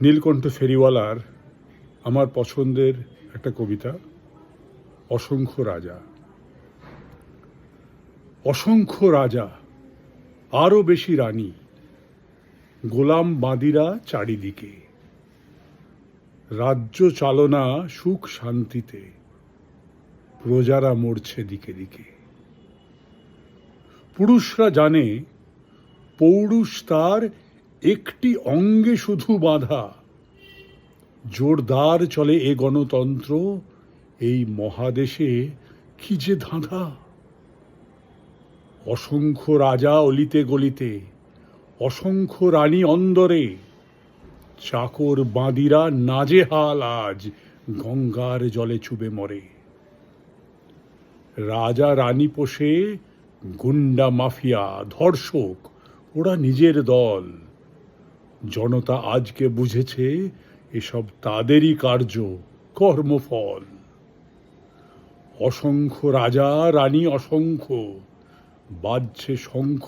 নীলকণ্ঠ ফেরিওয়ালার আমার পছন্দের একটা কবিতা, অসংখ্য রাজা। অসংখ্য রাজা, আরো বেশি রানী, গোলাম বাঁদিরা চারিদিকে, রাজ্য চালনা সুখ শান্তিতে, প্রজারা মরছে দিকে দিকে। পুরুষরা জানে পৌরুষ তার একটি অঙ্গে শুধু বাঁধা, জোরদার চলে এ গণতন্ত্র, এই মহাদেশে কি যে ধাঁধা। অসংখ্য রাজা অলিতে গলিতে, অসংখ্য রানী অন্দরে, চাকর বাঁদিরা নাজেহাল আজ গঙ্গার জলে চুবে মরে। রাজা রানী পোষে গুন্ডা মাফিয়া ধর্ষক, ওরা নিজের দল। জনতা আজকে বুঝেছে এসব তাদেরই কার্য, কর্মফল। অসংখ্য রাজা রানী অসংখ্য, বাজছে শঙ্খ,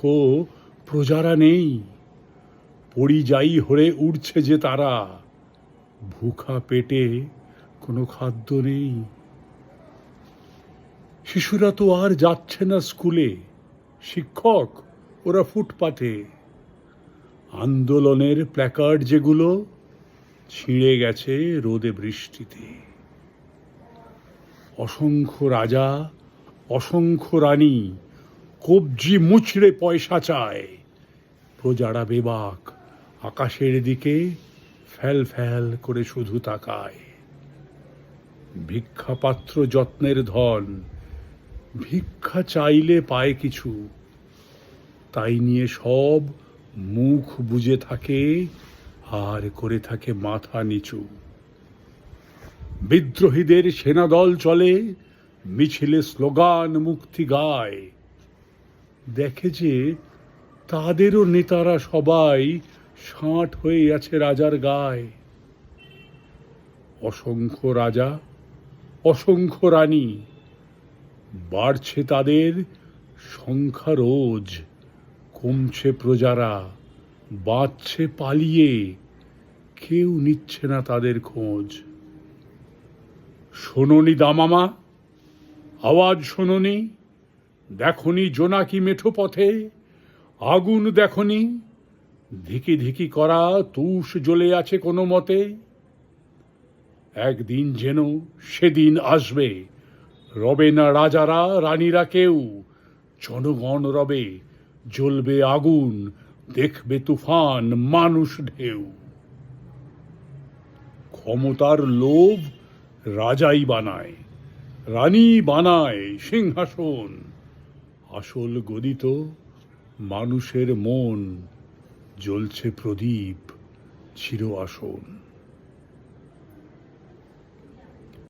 প্রজারা নেই। পরিযায়ী হয়ে উঠছে যে তারা, ভুখা পেটে কোনো খাদ্য নেই। শিশুরা তো আর যাচ্ছে না স্কুলে, শিক্ষক ওরা ফুটপাতে। আন্দোলনের প্ল্যাকার্ড যেগুলো ছিঁড়ে গেছে রোদে বৃষ্টিতে। অসংখ্য রাজা অসংখ্য রানী, কবজি মুচড়ে পয়সা চায়। প্রজারা বেবাক, আকাশের দিকে ফ্যাল ফ্যাল করে শুধু তাকায়। ভিক্ষাপাত্র যত্নের ধন, ভিক্ষা চাইলে পায় কিছু, তাই নিয়ে সব মুখ বুজে থাকে আর করে থাকে মাথা নিচু। বিদ্রোহীদের সেনাদল চলে, মিছিলে স্লোগান মুক্তি গায়। দেখে যে তাদেরও নেতারা সবাই ষাট হয়ে আছে রাজার গায়ে। অসংখ্য রাজা অসংখ্য রানী, বাড়ছে তাদের সংখ্যা রোজ। কমছে প্রজারা, বাঁচছে পালিয়ে, কেউ নিচ্ছে না তাদের খোঁজ। শোনোনি দামামা, আওয়াজ শোনোনি? দেখনি জোনাকি মেঠো পথে, আগুন দেখনি? ধিকি ধিকি করা তুষ জ্বলে আছে কোনো মতে। একদিন যেন সেদিন আসবে, রবে না রাজারা রানীরা কেউ। জনগণ রবে, জ্বলবে আগুন, দেখবে তুফান মানুষ ঢেউ। ক্ষমতার লোভ রাজাই বানায়, রানী বানায় সিংহাসন। আসল গদিত মানুষের মন, জ্বলছে প্রদীপ চির আসন।